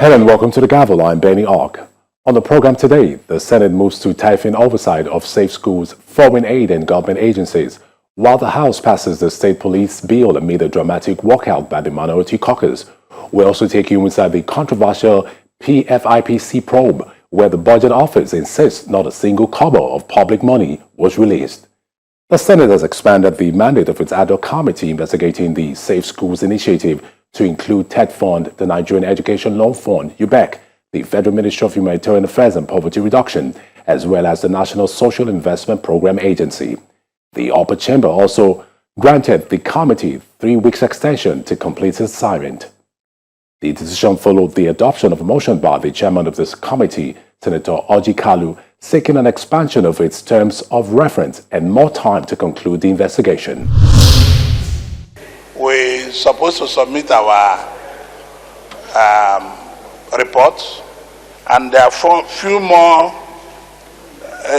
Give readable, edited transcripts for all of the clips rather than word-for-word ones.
Hello and welcome to the Gavel. I'm Benny Ark. On the program today, the Senate moves to tighten oversight of safe schools, foreign aid and government agencies, while the House passes the state police bill amid a dramatic walkout by the minority caucus. We'll also take you inside the controversial PFIPC probe, where the Budget Office insists not a single kobo of public money was released. The Senate has expanded the mandate of its ad hoc committee investigating the Safe Schools Initiative to include TED Fund, the Nigerian Education Loan Fund, UBEC, the Federal Ministry of Humanitarian Affairs and Poverty Reduction, as well as the National Social Investment Program Agency. The upper chamber also granted the committee 3 weeks extension to complete its assignment. The decision followed the adoption of a motion by the chairman of this committee, Senator Oji, seeking an expansion of its terms of reference and more time to conclude the investigation. We're supposed to submit our report, and there are few more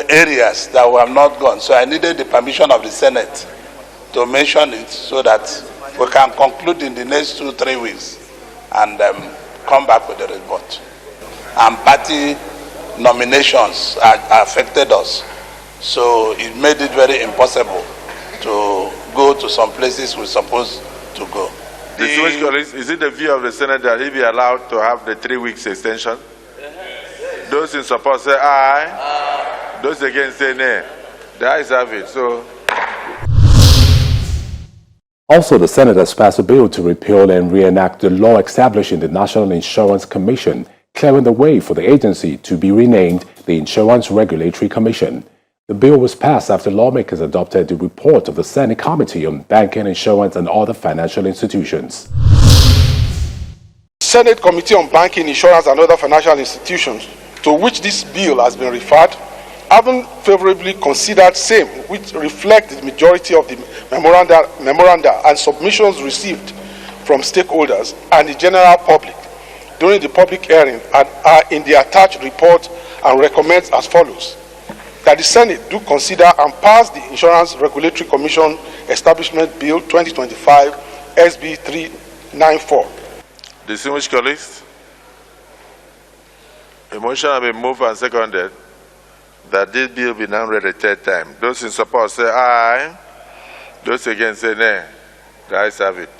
areas that we have not gone. So I needed the permission of the Senate to mention it so that we can conclude in the next 2-3 weeks and come back with the report. And party nominations affected us, so it made it very impossible to go to some places we're supposed to go. Is it the view of the Senate that he be allowed to have the 3 weeks extension? Those in support say aye. Those against say nay. The ayes have it. So. Also, the Senate has passed a bill to repeal and reenact the law establishing the National Insurance Commission, clearing the way for the agency to be renamed the Insurance Regulatory Commission. The bill was passed after lawmakers adopted the report of the Senate Committee on Banking, Insurance and Other Financial Institutions. Senate Committee on Banking, Insurance and Other Financial Institutions, to which this bill has been referred, having favorably considered same, which reflect the majority of the memoranda and submissions received from stakeholders and the general public during the public hearing, and are in the attached report, and recommends as follows: that the Senate do consider and pass the Insurance Regulatory Commission Establishment Bill 2025 SB 394. Distinguished colleagues, a motion has been moved and seconded that this bill be now read a third time. Those in support say aye. Those against say nay. The ayes have it.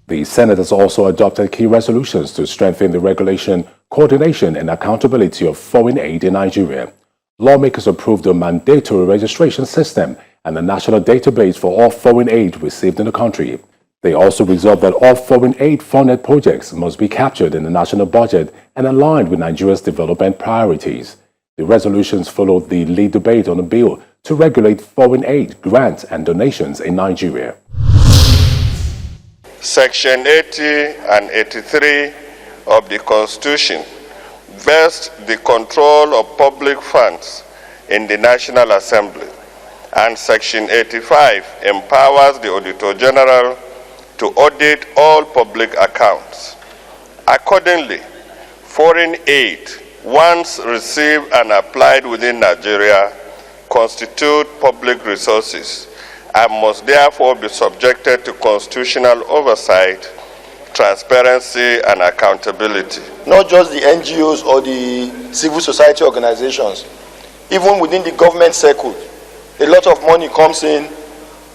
The Senate has also adopted key resolutions to strengthen the regulation, coordination and accountability of foreign aid in Nigeria. Lawmakers approved a mandatory registration system and a national database for all foreign aid received in the country. They also resolved that all foreign aid-funded projects must be captured in the national budget and aligned with Nigeria's development priorities. The resolutions followed the lead debate on a bill to regulate foreign aid, grants and donations in Nigeria. Section 80 and 83 of the Constitution vest the control of public funds in the National Assembly, and Section 85 empowers the Auditor General to audit all public accounts. Accordingly, foreign aid, once received and applied within Nigeria, constitute public resources and must therefore be subjected to constitutional oversight, transparency, and accountability. Not just the NGOs or the civil society organizations, even within the government circle, a lot of money comes in,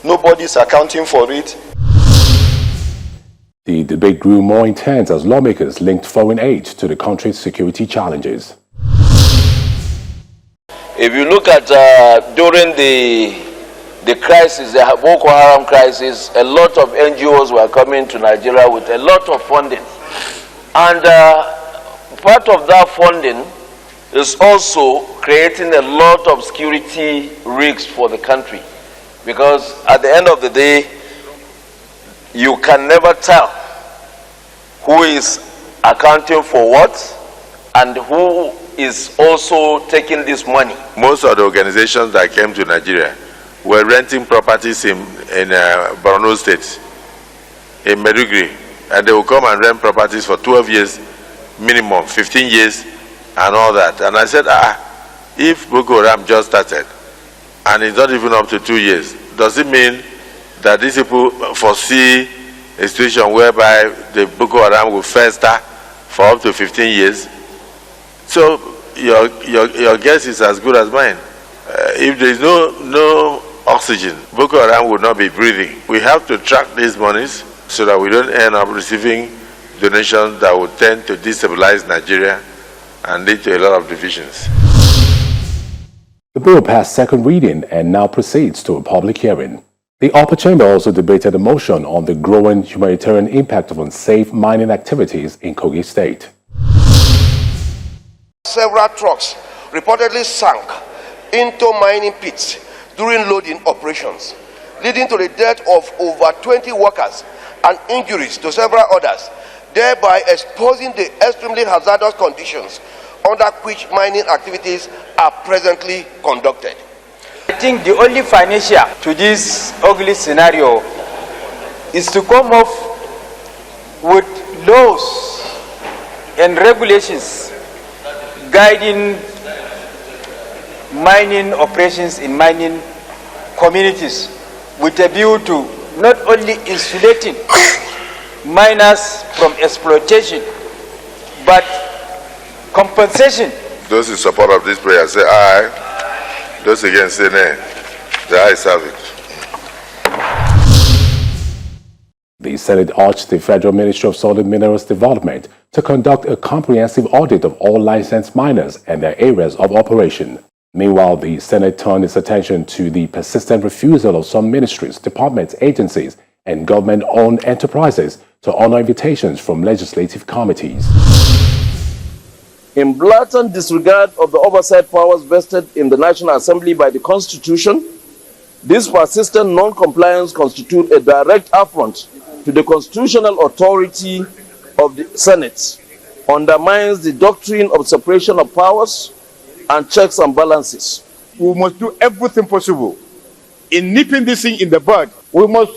nobody's accounting for it. The debate grew more intense as lawmakers linked foreign aid to the country's security challenges. If you look at during the crisis, the Boko Haram crisis, a lot of NGOs were coming to Nigeria with a lot of funding. And part of that funding is also creating a lot of security risks for the country. Because at the end of the day, you can never tell who is accounting for what and who is also taking this money. Most of the organizations that came to Nigeria were renting properties in Borno State, in Maiduguri, and they will come and rent properties for 12 years minimum, 15 years and all that. And I said, if Boko Haram just started and it's not even up to 2 years, does it mean that these people foresee a situation whereby the Boko Haram will fester for up to 15 years. So your guess is as good as mine. If there is no oxygen, Boko Haram will not be breathing. We have to track these monies so that we don't end up receiving donations that would tend to destabilize Nigeria and lead to a lot of divisions. The bill passed second reading and now proceeds to a public hearing. The upper chamber also debated a motion on the growing humanitarian impact of unsafe mining activities in Kogi State. Several trucks reportedly sank into mining pits during loading operations, leading to the death of over 20 workers and injuries to several others, thereby exposing the extremely hazardous conditions under which mining activities are presently conducted. I think the only financial to this ugly scenario is to come up with laws and regulations guiding mining operations in mining communities with a view to not only insulating miners from exploitation, but compensation. Those in support of this prayer say aye. Those against say nay. The ayes have it. The Senate urged the Federal Ministry of Solid Minerals Development to conduct a comprehensive audit of all licensed miners and their areas of operation. Meanwhile, the Senate turned its attention to the persistent refusal of some ministries, departments, agencies, and government-owned enterprises to honor invitations from legislative committees. In blatant disregard of the oversight powers vested in the National Assembly by the Constitution, this persistent non-compliance constitutes a direct affront to the constitutional authority of the Senate, undermines the doctrine of separation of powers and checks and balances. We must do everything possible in nipping this thing in the bud. We must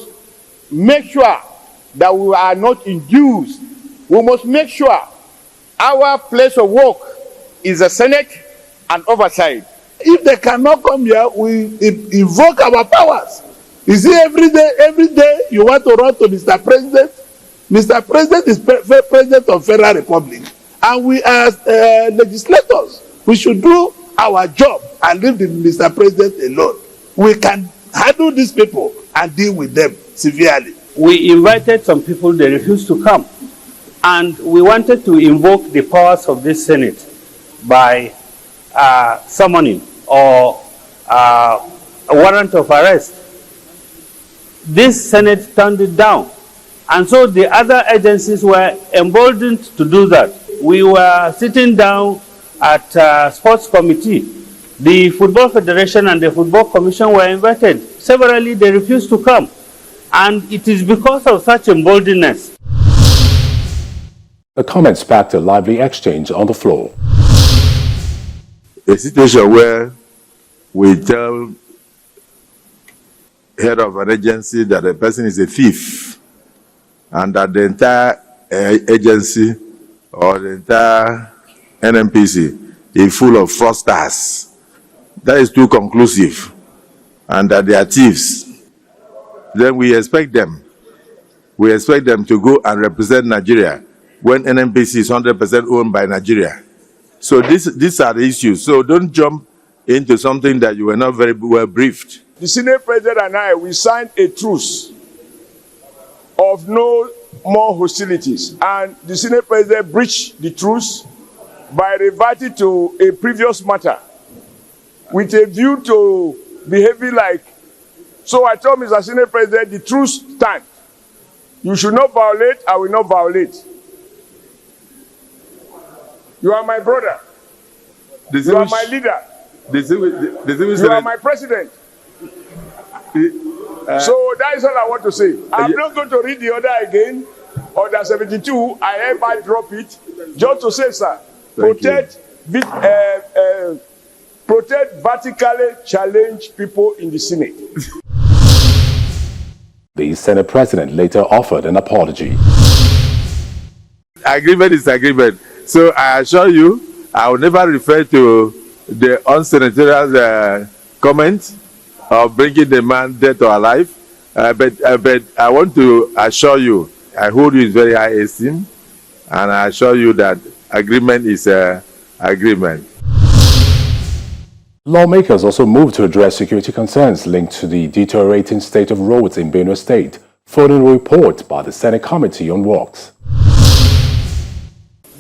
make sure that we are not induced. We must make sure our place of work is the Senate and oversight. If they cannot come here, we invoke our powers. You see, every day you want to run to Mr. President. Mr. President is President of Federal Republic. And we as legislators, we should do our job and leave the Mr. President alone. We can handle these people and deal with them severely. We invited some people, they refused to come. And we wanted to invoke the powers of this Senate by summoning or a warrant of arrest. This Senate turned it down. And so the other agencies were emboldened to do that. We were sitting down at sports committee. The Football Federation and the Football Commission were invited. Severally, they refused to come. And it is because of such emboldenedness. The comments sparked a lively exchange on the floor. A situation where we tell head of an agency that a person is a thief and that the entire agency or the entire NMPC is full of fraudsters. That is too conclusive, and that they are thieves. Then we expect them to go and represent Nigeria when NMPC is 100% owned by Nigeria. So these are the issues. So don't jump into something that you were not very well briefed. The Senate President and I, we signed a truce of no more hostilities. And the Senate President breached the truce by reverting to a previous matter with a view to behaving like. So I told Mr. Senate President, the truce stands. You should not violate, I will not violate. You are my brother. You are my leader. You are my president. So that is all I want to say. I'm not going to read the order again. Order 72, I hereby drop it. Just to say, sir, protect vertically challenged people in the Senate. The Senate President later offered an apology. Agreement is agreement. So I assure you, I will never refer to the unsenatorial comment of bringing the man dead or alive. But I want to assure you I hold you in very high esteem, and I assure you that agreement is agreement. Lawmakers also moved to address security concerns linked to the deteriorating state of roads in Benue State, following a report by the Senate Committee on Works.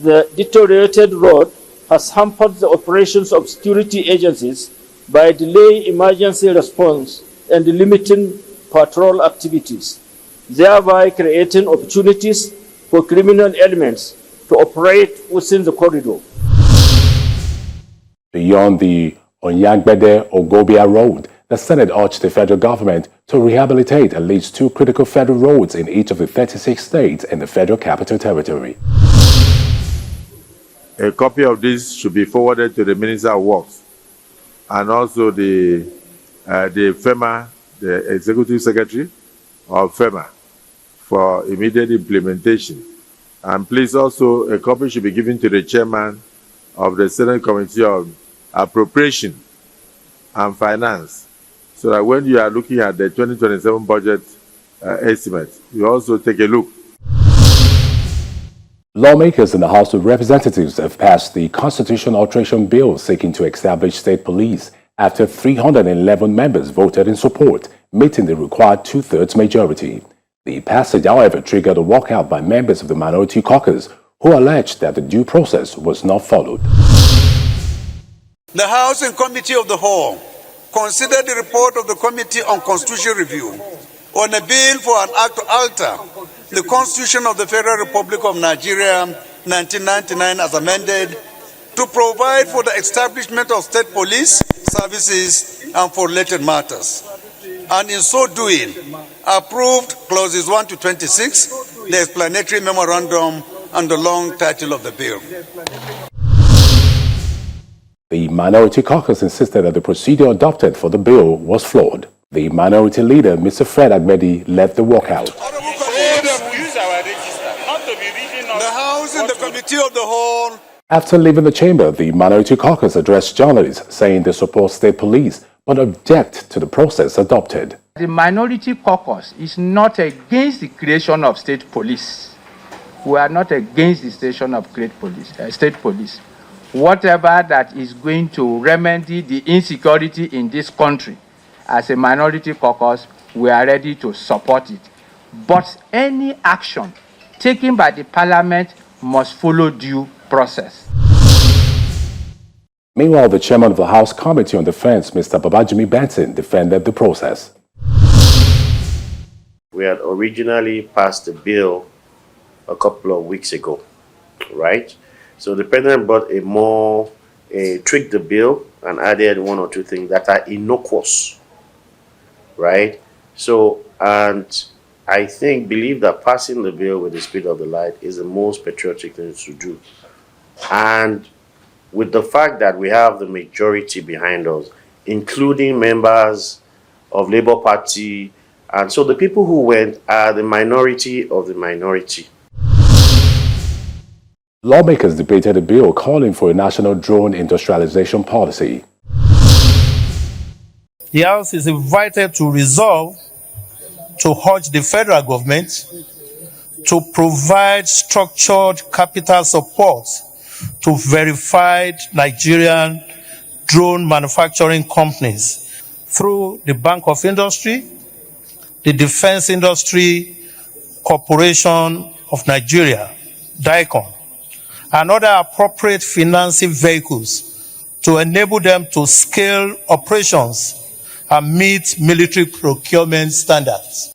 The deteriorated road has hampered the operations of security agencies by delaying emergency response and limiting patrol activities, thereby creating opportunities for criminal elements to operate within the corridor. Beyond the Onyangbede-Ogobia Road, the Senate urged the federal government to rehabilitate at least 2 critical federal roads in each of the 36 states and the Federal Capital Territory. A copy of this should be forwarded to the Minister of Works and also the FEMA, the Executive Secretary of FEMA, for immediate implementation. And please also, a copy should be given to the Chairman of the Senate Committee on Appropriation and Finance, so that when you are looking at the 2027 budget estimate, you also take a look. Lawmakers in the House of Representatives have passed the constitutional alteration bill seeking to establish state police after 311 members voted in support, meeting the required 2/3 majority. The passage, however, triggered a walkout by members of the Minority Caucus, who alleged that the due process was not followed. The House and Committee of the Whole considered the report of the Committee on Constitutional Review on a bill for an act to alter the Constitution of the Federal Republic of Nigeria 1999 as amended to provide for the establishment of state police services and for related matters, and in so doing approved clauses 1 to 26, the explanatory memorandum and the long title of the bill. The Minority Caucus insisted that the procedure adopted for the bill was flawed. The Minority Leader, Mr. Fred Agbedi, led the walkout. The House and the Committee of the Whole. After leaving the chamber, the Minority Caucus addressed journalists, saying they support state police but object to the process adopted. The Minority Caucus is not against the creation of state police. We are not against the station of state police. Whatever that is going to remedy the insecurity in this country, as a Minority Caucus, we are ready to support it. But any action taken by the Parliament must follow due process. Meanwhile, the chairman of the House Committee on Defense, Mr. Babajimi Benson, defended the process. We had originally passed the bill a couple of weeks ago, right? So the president brought tweaked the bill and added 1 or 2 things that are innocuous, right? So, and I believe that passing the bill with the speed of the light is the most patriotic thing to do. And with the fact that we have the majority behind us, including members of Labour Party, and so the people who went are the minority of the minority. Lawmakers debated a bill calling for a national drone industrialization policy. The House is invited to resolve to urge the federal government to provide structured capital support to verified Nigerian drone manufacturing companies through the Bank of Industry, the Defense Industry Corporation of Nigeria, DICON, and other appropriate financing vehicles to enable them to scale operations and meet military procurement standards.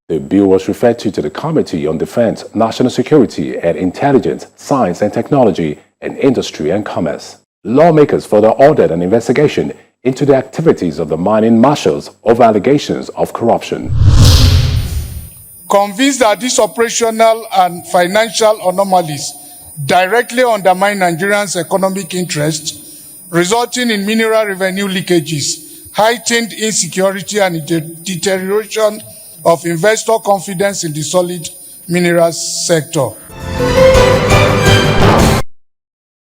The bill was referred to the Committee on Defense, National Security and Intelligence, Science and Technology, and Industry and Commerce. Lawmakers further ordered an investigation into the activities of the mining marshals over allegations of corruption. Convinced that these operational and financial anomalies directly undermine Nigerians' economic interests, resulting in mineral revenue leakages, heightened insecurity and deterioration of investor confidence in the solid minerals sector.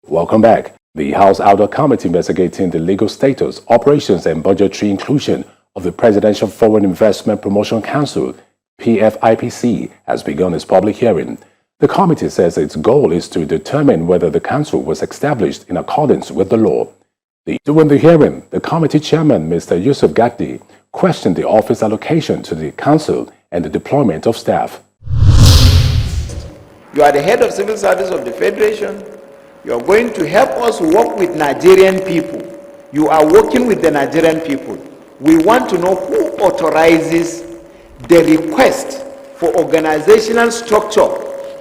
Welcome back. The House Outdoor Committee investigating the legal status, operations and budgetary inclusion of the Presidential Foreign Investment Promotion Council PFIPC, has begun its public hearing. The committee says its goal is to determine whether the council was established in accordance with the law. During the hearing, the committee chairman, Mr. Yusuf Gatti, questioned the office allocation to the council and the deployment of staff. You are the head of civil service of the Federation. You are going to help us work with Nigerian people. You are working with the Nigerian people. We want to know who authorizes the request for organizational structure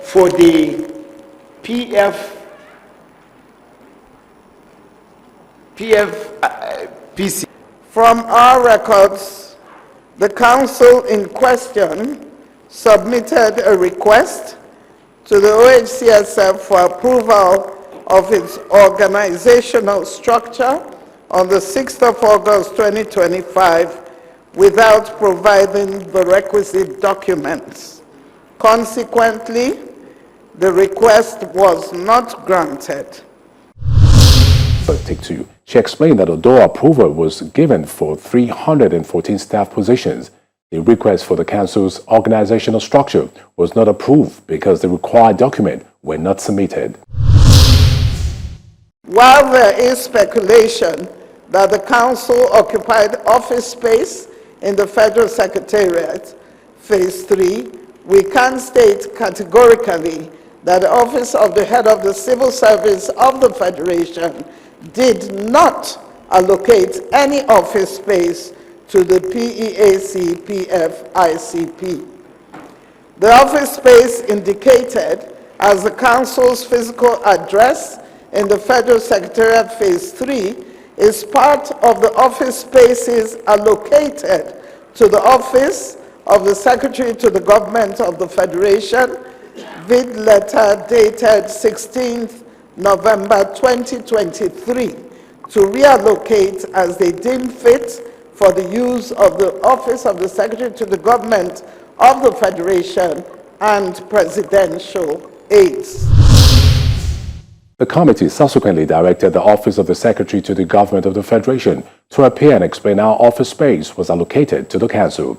for the PFIPC. From our records, the council in question submitted a request to the OHCSF for approval of its organizational structure on the 6th of August 2025 without providing the requisite documents. Consequently, the request was not granted. Take two. She explained that although approval was given for 314 staff positions, the request for the council's organizational structure was not approved because the required documents were not submitted. While there is speculation that the council occupied office space in the Federal Secretariat, Phase 3, we can state categorically that the Office of the Head of the Civil Service of the Federation did not allocate any office space to the PEAC-PFICP. The office space indicated as the Council's physical address in the Federal Secretariat Phase 3 is part of the office spaces allocated to the Office of the Secretary to the Government of the Federation, vid letter dated 16th November 2023, to reallocate as they deem fit for the use of the Office of the Secretary to the Government of the Federation and presidential aides. The committee subsequently directed the Office of the Secretary to the Government of the Federation to appear and explain how office space was allocated to the Council.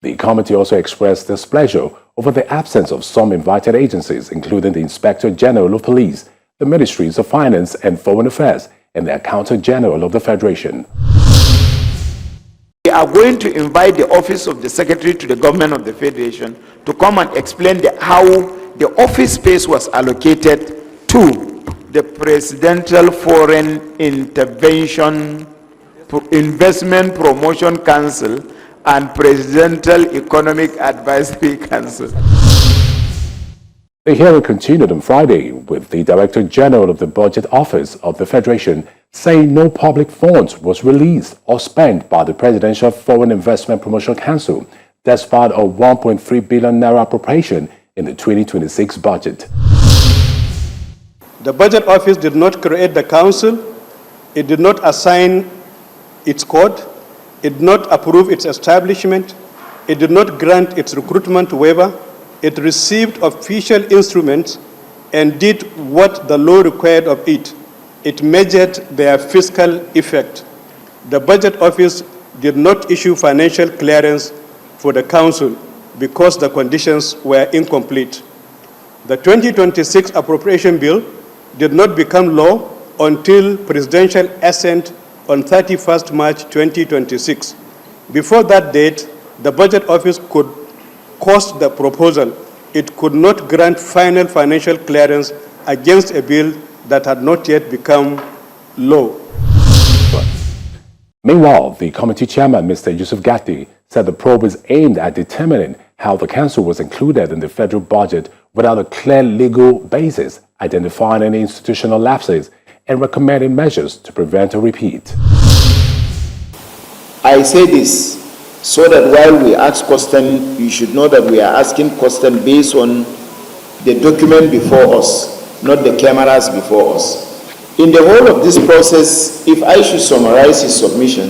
The committee also expressed displeasure over the absence of some invited agencies, including the Inspector General of Police, the Ministries of Finance and Foreign Affairs, and the Accountant General of the Federation. We are going to invite the Office of the Secretary to the Government of the Federation to come and explain how the office space was allocated to the Presidential Foreign Intervention Investment Promotion Council and Presidential Economic Advisory Council. The hearing continued on Friday with the Director General of the Budget Office of the Federation saying no public funds was released or spent by the Presidential Foreign Investment Promotion Council despite a 1.3 billion naira appropriation in the 2026 budget. The Budget Office did not create the council, it did not assign its code, it did not approve its establishment, it did not grant its recruitment waiver, it received official instruments and did what the law required of it. It measured their fiscal effect. The Budget Office did not issue financial clearance for the council because the conditions were incomplete. The 2026 appropriation bill did not become law until presidential assent on 31st March 2026. Before that date, the Budget Office could cost the proposal. It could not grant final financial clearance against a bill that had not yet become law. Meanwhile, the committee chairman, Mr. Yusuf Gatti, said the probe is aimed at determining how the council was included in the federal budget without a clear legal basis, identifying any institutional lapses, and recommending measures to prevent a repeat. I say this so that while we ask questions, you should know that we are asking questions based on the document before us, not the cameras before us. In the whole of this process, if I should summarize his submission,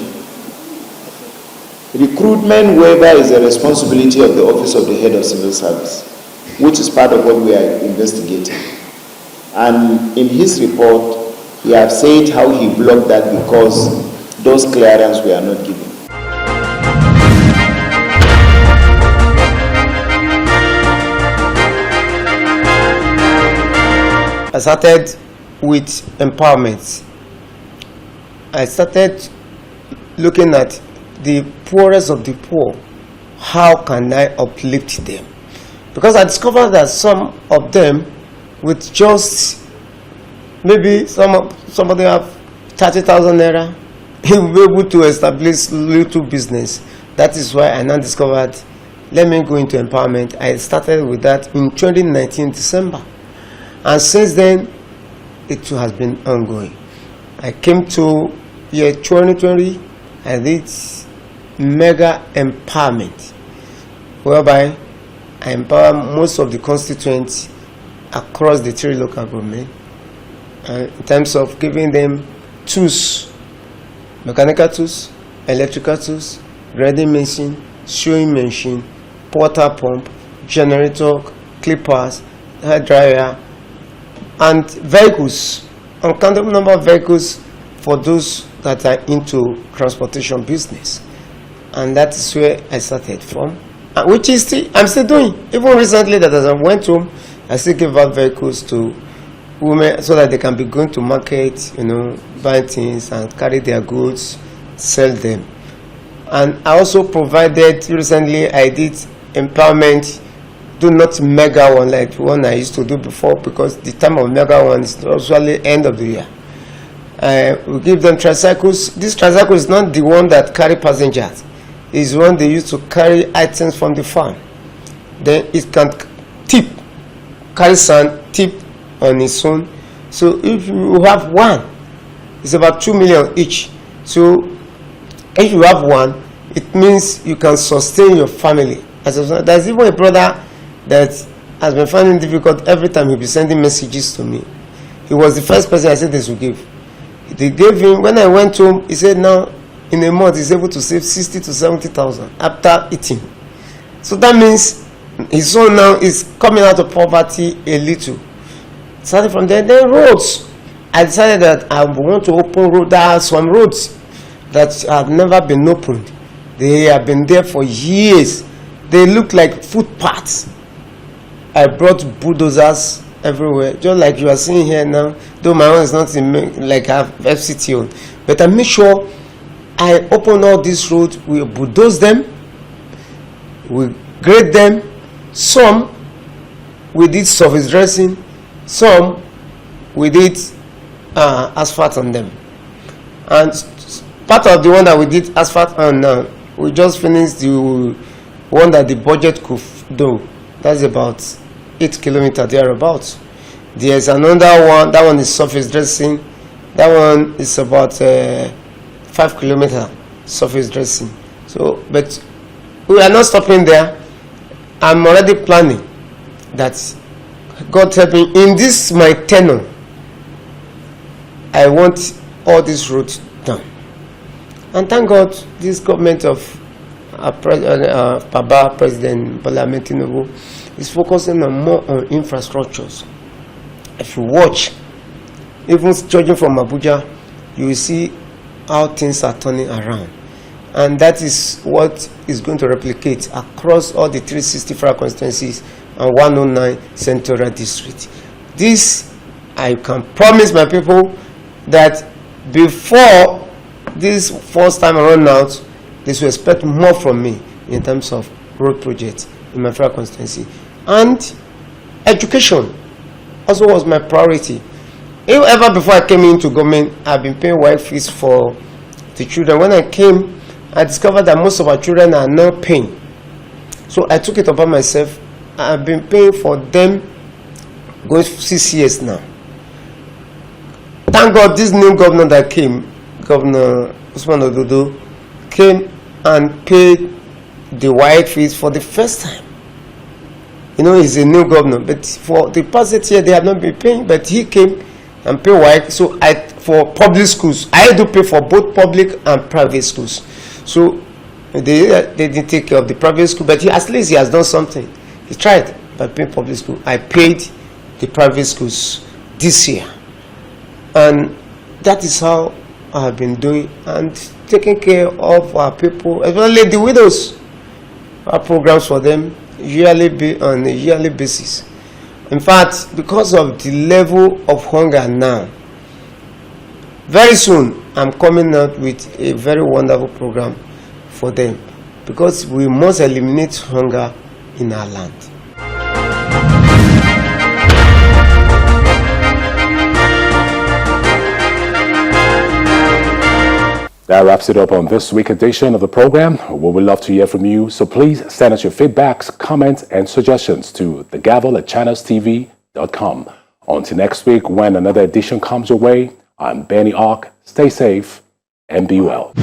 recruitment waiver is the responsibility of the Office of the Head of Civil Service, which is part of what we are investigating. And in his report, he has said how he blocked that because those clearances were not given. I started with empowerment. I started looking at the poorest of the poor. How can I uplift them? Because I discovered that some of them, with just maybe some of them have 30,000 naira, he will be able to establish little business. That is why I now discovered, let me go into empowerment. I started with that in 2019 December, and since then it too has been ongoing. I came to year 2020, I did mega empowerment, whereby I empower most of the constituents across the 3 local governments in terms of giving them tools, mechanical tools, electrical tools, grinding machine, sewing machine, water pump, generator, clippers, hair dryer, and vehicles, uncountable number of vehicles for those that are into transportation business. And that is where I started from, which is I'm still doing. Even recently, that as I went home, I still give out vehicles to women so that they can be going to market, buy things and carry their goods, sell them. And I also provided, recently I did empowerment, do not mega one like the one I used to do before, because the time of mega one is usually end of the year. We give them tricycles. This tricycle is not the one that carry passengers. It's one they use to carry items from the farm. Then it can carry sand, tip on its own. So if you have one, it's about 2 million each. So if you have one, it means you can sustain your family. There's even a brother that has been finding it difficult. Every time he'll be sending messages to me. He was the first person I said this would give. They gave him, when I went home, he said now in a month he's able to save 60 to 70,000 after eating. So that means his son now is coming out of poverty a little. Starting from there, then roads. I decided that I want to open roads. There are some roads that have never been opened. They have been there for years. They look like footpaths. I brought bulldozers everywhere, just like you are seeing here now. Though my own is not like I have FCT on, but I make sure I open all these roads. We bulldoze them, we grade them. Some we did surface dressing, some we did asphalt on them. And part of the one that we did asphalt on now, we just finished the one that the budget could do. That's about 8 kilometers thereabouts. There's another one, that one is surface dressing. That one is about 5 kilometers surface dressing. So, but we are not stopping there. I'm already planning that, God help me, in this my tenure, I want all these roads done. And thank God, this government of Baba, President Bola Ahmed Tinubu, is focusing more on infrastructures. If you watch, even judging from Abuja, you will see how things are turning around. And that is what is going to replicate across all the 365 constituencies and 109 Senatorial district. This, I can promise my people that before this first time around out, they should expect more from me in terms of road projects in my federal constituency. And education also was my priority. Ever before I came into government, I've been paying white fees for the children. When I came, I discovered that most of our children are not paying. So I took it upon myself. I've been paying for them going 6 years now. Thank God this new governor that came, Governor Usman Ododo, came and paid the white fees for the first time. He's a new governor, but for the past 8 years they have not been paying, but he came and paid white. So for public schools, I do pay for both public and private schools. So they didn't take care of the private school, but at least he has done something. He tried by paying public school. I paid the private schools this year. And that is how I have been doing and taking care of our people, especially the widows. Our programs for them on a yearly basis. In fact, because of the level of hunger now, very soon I'm coming out with a very wonderful program for them, because we must eliminate hunger in our land. That wraps it up on this week's edition of the program. We would love to hear from you, so please send us your feedbacks, comments, and suggestions to thegavel@channelstv.com. Until next week, when another edition comes your way, I'm Benny Ark. Stay safe and be well.